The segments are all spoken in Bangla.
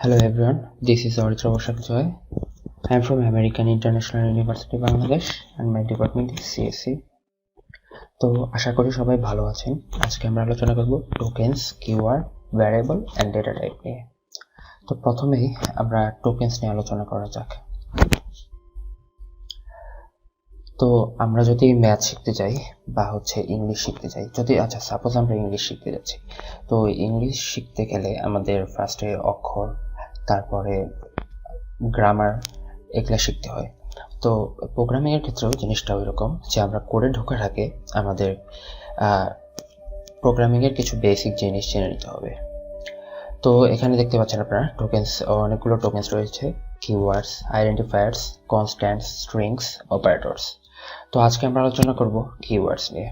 Hello everyone, this is Aritra Bashak Joy. I am from American International University, Bangladesh and my department is CSE. তো আশা করি সবাই ভালো আছেন। আজকে আমরা আলোচনা করব tokens, keyword, variable and data type নিয়ে। তো প্রথমেই আমরা টোকেনস নিয়ে আলোচনা করা যাক। তো আমরা যদি ম্যাথ শিখতে যাই বা ইংলিশ শিখতে যাই, সাপোজ আমরা ইংলিশ শিখতে যাচ্ছি, তো ইংলিশ শিখতে গেলে আমাদের ফার্স্টে অক্ষর, তারপরে গ্রামার এগুলা শিখতে হয়। তো প্রোগ্রামিং এর ক্ষেত্রেও জিনিসটা ওইরকম, যে আমরা কোডে ঢোকার আগে আমাদের প্রোগ্রামিং এর কিছু বেসিক জিনিস জেনে নিতে হবে। তো এখানে দেখতে পাচ্ছেন আপনারা টোকেনস, অনেকগুলো টোকেনস রয়েছে: keywords, identifiers, constants, strings, operators. তো আজকে আমরা আলোচনা করব কিওয়ার্ডস নিয়ে।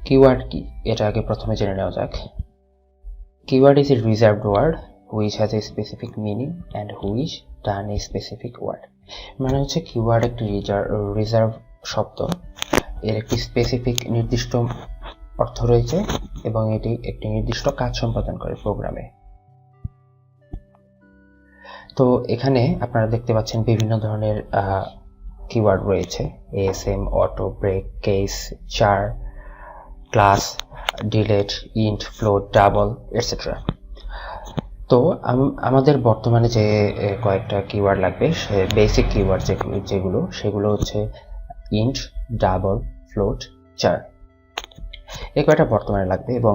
কিওয়ার্ড কি, এটা আগে প্রথমে জেনে নেওয়া যাক। Keyword is a reserved word which has a specific meaning and which turn a specific word. মানে হচ্ছে কিওয়ার্ড একটি রিজার্ভ শব্দ, এর একটি স্পেসিফিক নির্দিষ্ট অর্থ রয়েছে এবং এটি একটি নির্দিষ্ট কাজ সম্পাদন করে প্রোগ্রামে। তো এখানে আপনারা দেখতে পাচ্ছেন বিভিন্ন ধরনের কিওয়ার্ড রয়েছে: এএসএম, অটো, ব্রেক, কেস, চার, class, delete, int, float, double, etcetera. তো আমাদের বর্তমানে যে কয়েকটা কিওয়ার্ড লাগবে, সে বেসিক কিওয়ার্ড যেগুলো সেগুলো হচ্ছে ইন্ট, ডাবল, ফ্লোট, চার। এই কয়টা বর্তমানে লাগবে এবং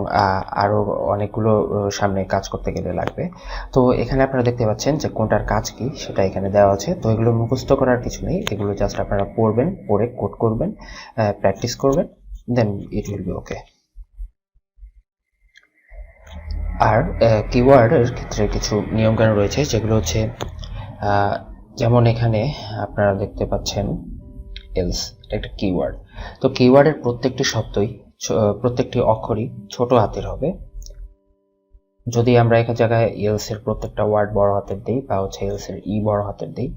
আরো অনেকগুলো সামনে কাজ করতে গেলে লাগবে। তো এখানে আপনারা দেখতে পাচ্ছেন যে কোনটার কাজ কি সেটা এখানে দেওয়া আছে। তো এগুলো মুখস্থ করার কিছু নেই, এগুলো জাস্ট আপনারা পড়বেন, পড়ে কোড করবেন, প্র্যাকটিস করবেন, দেন ইট উইল বি ওকে। আর কিওয়ার্ডের ক্ষেত্রে কিছু নিয়মকানুন রয়েছে, যেগুলো হচ্ছে যেমন এখানে আপনারা দেখতে পাচ্ছেন এলস, এটা একটা কিওয়ার্ড। তো কিওয়ার্ডের প্রত্যেকটি শব্দই, প্রত্যেকটি অক্ষরই ছোট হাতের হবে। যদি আমরা এক জায়গায় এলস এর প্রত্যেকটা ওয়ার্ড বড় হাতের দিই বা এলস এর ই বড় হাতের দিই,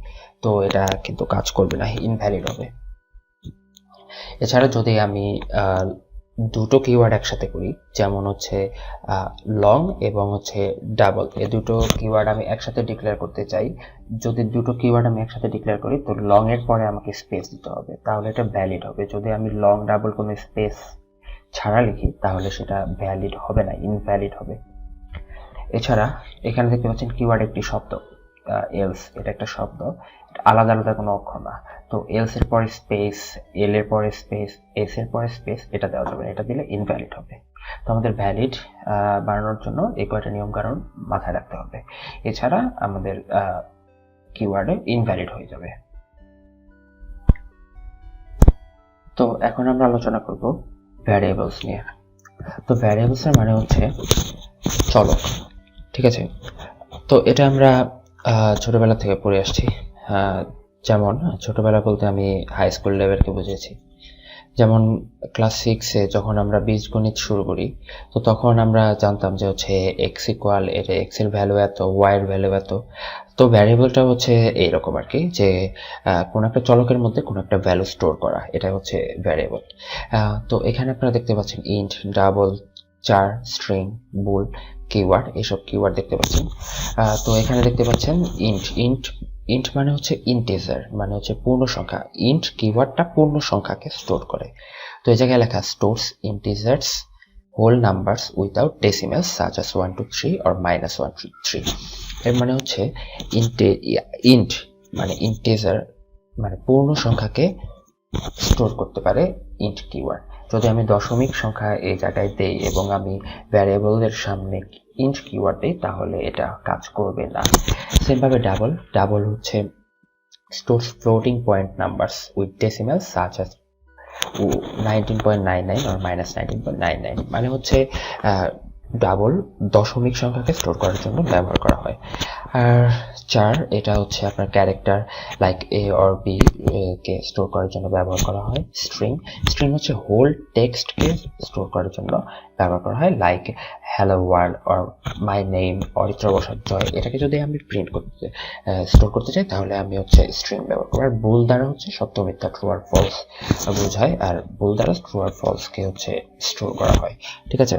তো এটা কিন্তু কাজ করবে না, ইনভ্যালিড হবে। এছাড়া যদি আমি দুটো কিওয়ার্ড একসাথে করি, যেমন লং এবং ডাবল, এই দুটো কিওয়ার্ড আমি একসাথে ডিক্লেয়ার করতে চাই, যদি দুটো কিওয়ার্ড আমি একসাথে ডিক্লেয়ার করি, তো লং এর পরে আমাকে স্পেস দিতে হবে, তাহলে এটা ভ্যালিড হবে। যদি আমি লং ডাবল কোনো স্পেস ছাড়া লিখি, তাহলে সেটা ভ্যালিড হবে না, ইনভ্যালিড হবে। এছাড়া এখানে দেখতে পাচ্ছেন কিওয়ার্ড একটি শব্দ, এলস, এটা একটা শব্দ, আলাদা আলাদা কোনো অক্ষর না। তো এলস এর পরে স্পেস, এল এর পরে স্পেস, এস এর পরে স্পেস, এটা দেওয়া যাবে না, এটা দিলে ইনভ্যালিড হবে। তো আমাদের ভ্যালিড বানানোর জন্য এই কয়টা নিয়ম কানুন মাথায় রাখতে হবে, এছাড়া আমাদের কিওয়ার্ডে ইনভ্যালিড হয়ে যাবে। তো এখন আমরা আলোচনা করব ভ্যারিয়েবলস নিয়ে। তো ভ্যারিয়েবলস এর মানে হচ্ছে চলক, ঠিক আছে? তো এটা আমরা ছোটবেলা থেকে পড়ে আসছি। যেমন ছোটবেলা বলতে আমি হাই স্কুল লেভেলকে বুঝেছি। যেমন ক্লাস 6-এ যখন আমরা বীজগণিত শুরু করি, তো তখন আমরা জানতাম যে এক্স ইকুয়াল, এর এক্স এর ভ্যালু এত, ওয়াই এর ভ্যালু এত। তো ভ্যারিয়েবলটা এইরকম আর কি, যে কোন একটা চলকের মধ্যে কোন একটা ভ্যালু স্টোর করা, এটা হচ্ছে ভ্যারিয়েবল। তো এখানে আপনারা দেখতে পাচ্ছেন ইন্ট, ডাবল, চার, স্ট্রিং, বুল, কিওয়ার্ড, এইসব কিওয়ার্ড দেখতে পাচ্ছেন। তো এখানে দেখতে পাচ্ছেন ইন্ট মানে ইন্টিজার, মানে পূর্ণ সংখ্যা। ইন্ট কিওয়ার্ডটা পূর্ণ সংখ্যাকে স্টোর করে। তো এই জায়গায় লেখা stores integers whole numbers without decimals such as 1 2 3 or -1 2 3। এর মানে ইন্ট মানে ইন্টিজার, মানে পূর্ণ সংখ্যাকে স্টোর করতে পারে ইন্ট কিওয়ার্ড। যদি আমি দশমিক সংখ্যা এই জায়গায় দেই এবং আমি ভ্যারিয়েবলের সামনে ইন্ট কিওয়ার্ড দেই, তাহলে এটা কাজ করবে না। সেম ভাবে double stores floating point numbers with decimals such as 19.99 or -19.99, মানে ডাবল দশমিক সংখ্যাকে স্টোর করার জন্য ব্যবহার করা হয়। আর চার, এটা আপনার character like A or B কে স্টোর করার জন্য ব্যবহার করা হয়। স্ট্রিং হোল টেক্সটকে স্টোর করার জন্য ব্যবহার করা হয়, like hello world or my name, Aritra Basak Joy. এটাকে যদি আমি স্টোর করতে চাই, তাহলে আমি স্ট্রিং ব্যবহার করব। আর বুল দ্বারা সত্য মিথ্যা, ট্রু আর ফলস বোঝায়, আর বুল দ্বারা ট্রু আর ফলস কে স্টোর করা হয়, ঠিক আছে?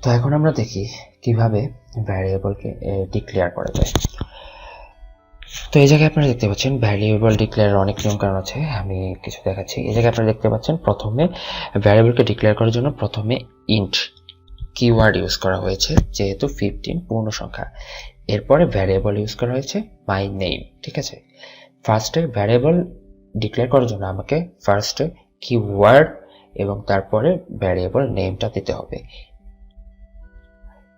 তো এখন আমরা দেখি কিভাবে ভ্যারিয়েবলকে ডিক্লেয়ার করা যায়। তো এই জায়গায় আপনারা দেখতে পাচ্ছেন ভ্যারিয়েবল ডিক্লেয়ারের অনেক নিয়ম কারণ আছে, আমি কিছু দেখাচ্ছি। এই জায়গায় আপনারা দেখতে পাচ্ছেন প্রথমে ভ্যারিয়েবলকে ডিক্লেয়ার করার জন্য প্রথমে ইন্ট কিওয়ার্ড ইউজ করা হয়েছে, যেহেতু 15 পূর্ণ সংখ্যা। এরপরে ভ্যারিয়েবল ইউজ করা হয়েছে মাই নেম, ঠিক আছে। ফার্স্টে ভ্যারিয়েবল ডিক্লেয়ার করার জন্য আমাকে ফার্স্টে কিওয়ার্ড এবং তারপরে ভ্যারিয়েবল নেমটা দিতে হবে।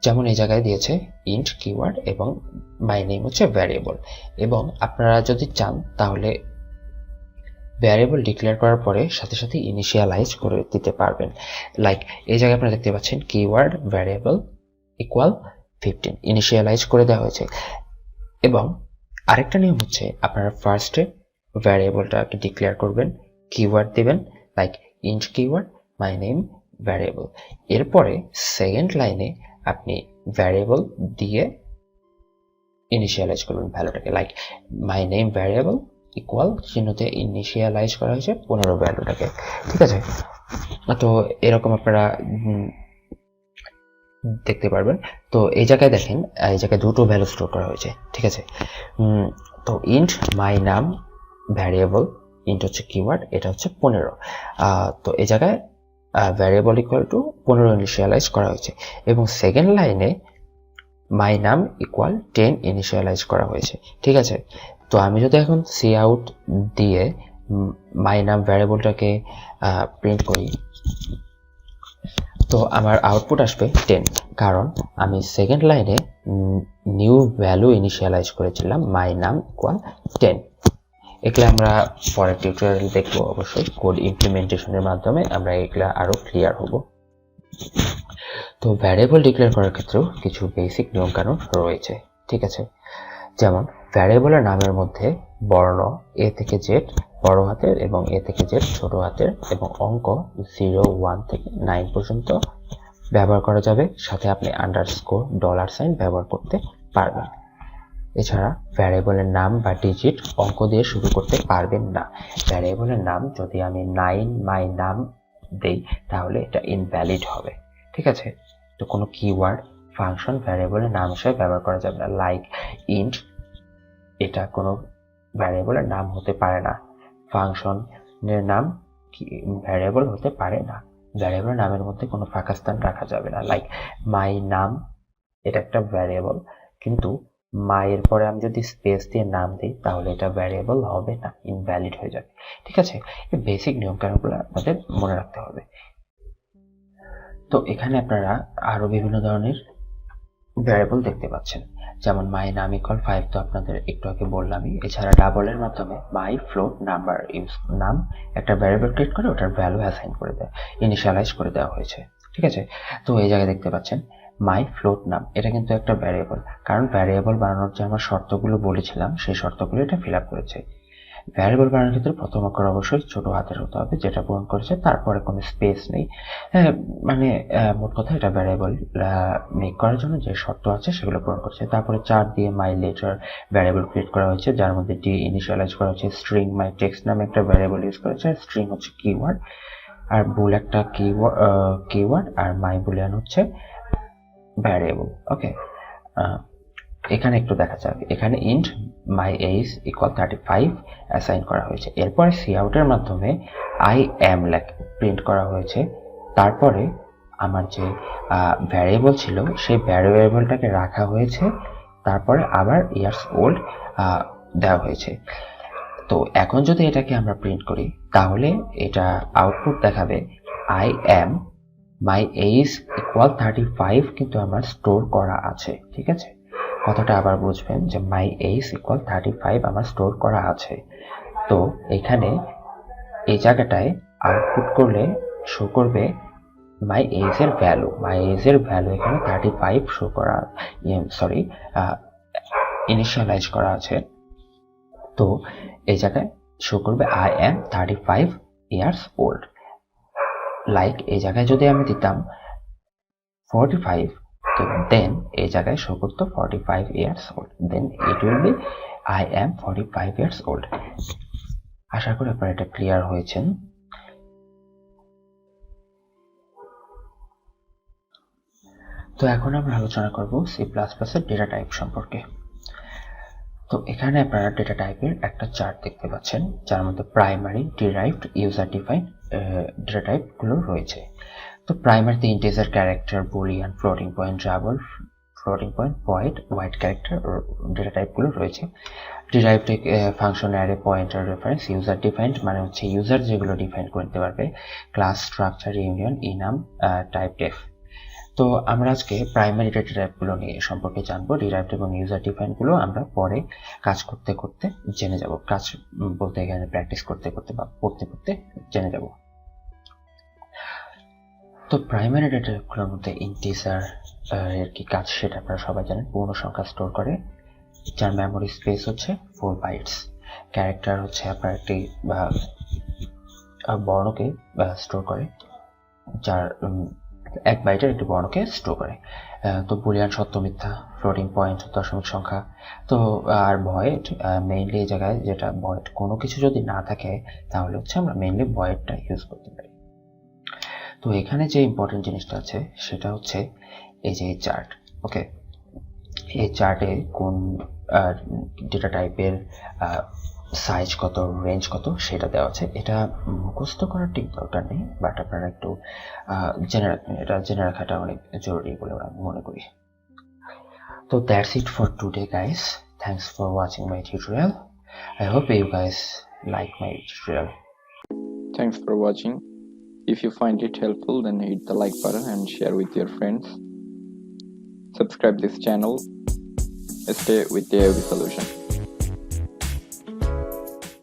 যেমন এই জায়গায় দিয়েছে ইন্ট কিওয়ার্ড এবং মাই নেম হচ্ছে ভ্যারিয়েবল। এবং আপনারা যদি চান তাহলে ভ্যারিয়েবল ডিক্লেয়ার করার পরে সাথে সাথে ইনিশিয়ালাইজ করে দিতে পারবেন। লাইক এই জায়গায় আপনারা দেখতে পাচ্ছেন কিওয়ার্ড ভ্যারিয়েবল ইকুয়াল 15 ইনিশিয়ালাইজ করে দেওয়া হয়েছে। এবং আরেকটা নিয়ম হচ্ছে আপনারা ফার্স্টে ভ্যারিয়েবলটাকে ডিক্লেয়ার করবেন, কিওয়ার্ড দিবেন like int keyword my name variable. এরপরে সেকেন্ড লাইনে আপনি ভ্যারিয়েবল দিয়ে ইনিশিয়ালাইজ করবেন ভ্যালুটাকে, like my name variable equal চিহ্নতে ইনিশিয়ালাইজ করা হয়েছে 15 ভ্যালুটাকে, ঠিক আছে। তো এরকম আপনারা দেখতে পারবেন। তো এই জায়গায় দেখেন, এই জায়গায় দুটো ভ্যালু স্টোর করা হয়েছে, ঠিক আছে। তো ইন্ট মাই নাম ভ্যারিয়েবল, ইন্ট হচ্ছে কিওয়ার্ড, এটা হচ্ছে 15। তো এই জায়গায় ভ্যারিয়েবল ইকুয়াল টু 15 ইনিশিয়ালাইজ করা হয়েছে এবং সেকেন্ড লাইনে মাই নাম ইকুয়াল 10 ইনিশিয়ালাইজ করা হয়েছে, ঠিক আছে। তো আমি যদি এখন সি আউট দিয়ে মাই নাম ভ্যারিয়েবলটাকে প্রিন্ট করি, তো আমার আউটপুট আসবে 10, কারণ আমি সেকেন্ড লাইনে নিউ ভ্যালু ইনিশিয়ালাইজ করেছিলাম মাই নাম ইকুয়াল 10। এগুলো আমরা পরের টিউটোরিয়াল দেখবো, অবশ্যই কোড ইমপ্লিমেন্টেশনের মাধ্যমে আমরা এগুলা আরো ক্লিয়ার হব। তো ভ্যারিয়েবল ডিক্লেয়ার করার ক্ষেত্রেও কিছু বেসিক নিয়মকানুন রয়েছে, ঠিক আছে। যেমন ভ্যারিয়েবলের নামের মধ্যে বর্ণ এ থেকে জেড বড় হাতের এবং এ থেকে জেড ছোট হাতের এবং অঙ্ক 0, 1 থেকে 9 পর্যন্ত ব্যবহার করা যাবে। সাথে আপনি আন্ডারস্কোর $সাইন ব্যবহার করতে পারবেন। এছাড়া ভ্যারিয়েবলের নাম বা ডিজিট অঙ্ক দিয়ে শুরু করতে পারবেন না। ভ্যারিয়েবলের নাম যদি আমি 9 মাই নাম দেই তাহলে এটা ইনভ্যালিড হবে, ঠিক আছে। তো কোনো কিওয়ার্ড ফাংশন ভ্যারিয়েবলের নাম হিসেবে ব্যবহার করা যাবে না, লাইক ইন্ট, এটা কোনো ভ্যারিয়েবলের নাম হতে পারে না। ফাংশনের নাম ভ্যারিয়েবল হতে পারে না। ভ্যারিয়েবলের নামের মধ্যে কোনো ফাঁকা স্থান রাখা যাবে না, লাইক মাই নাম, এটা একটা ভ্যারিয়েবল, কিন্তু মায়ের পরে আমি যদি স্পেস দিয়ে নাম দিই তাহলে এটা ভ্যারিয়েবল হবে না, ইনভ্যালিড হয়ে যাবে, ঠিক আছে। এই বেসিক নিয়ম কানুনগুলো আপনাদের মনে রাখতে হবে। তো এখানে আপনারা আরো বিভিন্ন ধরনের ভ্যারিয়েবল দেখতে পাচ্ছেন, যেমন মাই নাম ইকুয়াল 5, তো আপনাদের একটু আগে বললামই। এছাড়া ডাবলের মাধ্যমে মাই ফ্লোট নাম্বার ইউজ নাম একটা ভ্যারিয়েবল ক্রিয়েট করে ওটার ভ্যালু অ্যাসাইন করে দেয়, ইনিশিয়ালাইজ করে দেওয়া হয়েছে, ঠিক আছে। তো এই জায়গায় দেখতে পাচ্ছেন মাই ফ্লোট নাম, এটা কিন্তু একটা ভ্যারিয়েবল, কারণ ভ্যারিয়েবল বানানোর যে আমরা শর্তগুলো বলেছিলাম সেই শর্তগুলো এটা ফিল আপ করেছে। ভ্যারিয়েবল বানানোর ক্ষেত্রে প্রথম অক্ষর অবশ্যই ছোট হাতের হতে হবে, যেটা পূরণ করেছে, তারপরে কোনো স্পেস নেই। মানে মোট কথা এটা ভ্যারিয়েবল মেক করার জন্য যে শর্ত আছে সেগুলো পূরণ করছে। তারপরে 4 দিয়ে মাই লেটার ভ্যারিয়েবল ক্রিয়েট করা হয়েছে, যার মধ্যে ডি ইনিশিয়ালাইজ করা হয়েছে। স্ট্রিং মাই টেক্সট নামে একটা ভ্যারিয়েবল ইউজ করেছে, স্ট্রিং হচ্ছে কিওয়ার্ড, আর বুল একটা কিওয়ার্ড, আর মাই বুলিয়ান হচ্ছে ভ্যারিয়েবল, ওকে। এখানে একটু দেখা যাক, এখানে int my age equal 35 assign করা হয়েছে। এরপরে সি আউটের মাধ্যমে আই এম প্রিন্ট করা হয়েছে। তারপরে আমার যে ভ্যারিয়েবল ছিল সেই ভ্যারিয়েবলটাকে রাখা হয়েছে, তারপরে আবার ইয়ার্স ওল্ড দেওয়া হয়েছে। তো এখন যদি এটাকে আমরা প্রিন্ট করি তাহলে এটা আউটপুট দেখাবে I am my age equal 35 কিন্তু আমার স্টোর করা আছে, ঠিক আছে। কথাটা আবার বুঝবেন যে মাই এজ ইকুয়াল 35 আমার স্টোর করা আছে। তো এখানে এই জায়গাটায় আউটপুট করলে শো করবে মাই এজ এর ভ্যালু, মাই এজ এর ভ্যালু এখানে 35 শো করা, ইনিশিয়ালাইজ করা আছে। তো এই জায়গায় শো করবে I am 35 years old. Like এই জায়গায় যদি আমি দিতাম 45, তো দেন এই জায়গায় শো করতো 45 years old, then it will be I am 45 years old. আশা করি আপনারা এটা ক্লিয়ার হয়েছেন। তো এখন আমরা আলোচনা করব সি প্লাস প্লাসের ডেটা টাইপ সম্পর্কে। তো এখানে আপনারা ডেটা টাইপের একটা চার্ট দেখতে পাচ্ছেন, যার মধ্যে primary, derived, user defined data টাইপগুলো রয়েছে। তো প্রাইমারিতে integer, character, boolean, floating point, double, floating point, void, wide character data টাইপগুলো রয়েছে। Derived function, array, pointer, reference. User defined মানে হচ্ছে ইউজার যেগুলো ডিফাইন করতে পারবে, class, structure, union, enum, typedef. তো আমরা আজকে প্রাইমারি ডেটা টাইপগুলো নিয়ে সম্পর্কে জানবো। ডিরাইভড এবং ইউজার ডিফাইনগুলো আমরা পরে কাজ করতে করতে জেনে যাব, কাজ বলতে এখানে প্র্যাকটিস করতে করতে বা পড়তে পড়তে জেনে যাব। তো প্রাইমারি ডেটা টাইপগুলোর মধ্যে ইন্টিজার এর কি কাজ সেটা আপনারা সবাই জানেন, পূর্ণ সংখ্যা স্টোর করে, যার মেমোরি স্পেস হচ্ছে 4 বাইটস। ক্যারেক্টার হচ্ছে আপনার একটি বর্ণকে স্টোর করে, যার 1 বাইটের একটি বর্ণকে স্টোর করে। তো বুলিয়ান সত্য মিথ্যা, ফ্লোটিং পয়েন্ট দশমিক সংখ্যা। তো আর ভয়েড মেইনলি এই জায়গায় যেটা ভয়েড কোনো কিছু যদি না থাকে তাহলে হচ্ছে আমরা মেইনলি ভয়েডটা ইউজ করতে পারি। তো এখানে যে ইম্পর্টেন্ট জিনিসটা আছে সেটা হচ্ছে এই যে চার্ট। ওকে, এই চার্টে কোন ডেটা টাইপের সাইজ কত, রেঞ্জ কত সেটা দেওয়া আছে। এটা মুখস্থ করার ঠিক দরকার নেই, বাট আপনারা একটু জেনে রাখবেন, এটা জেনে রাখাটা অনেক জরুরি বলে আমি মনে করি। তো that's it for today guys, thanks for watching my tutorial. I hope you guys like my tutorial. Thanks for watching. If you find it helpful, then hit the like button and share with your friends. Subscribe this channel. Stay with the AIUB solution.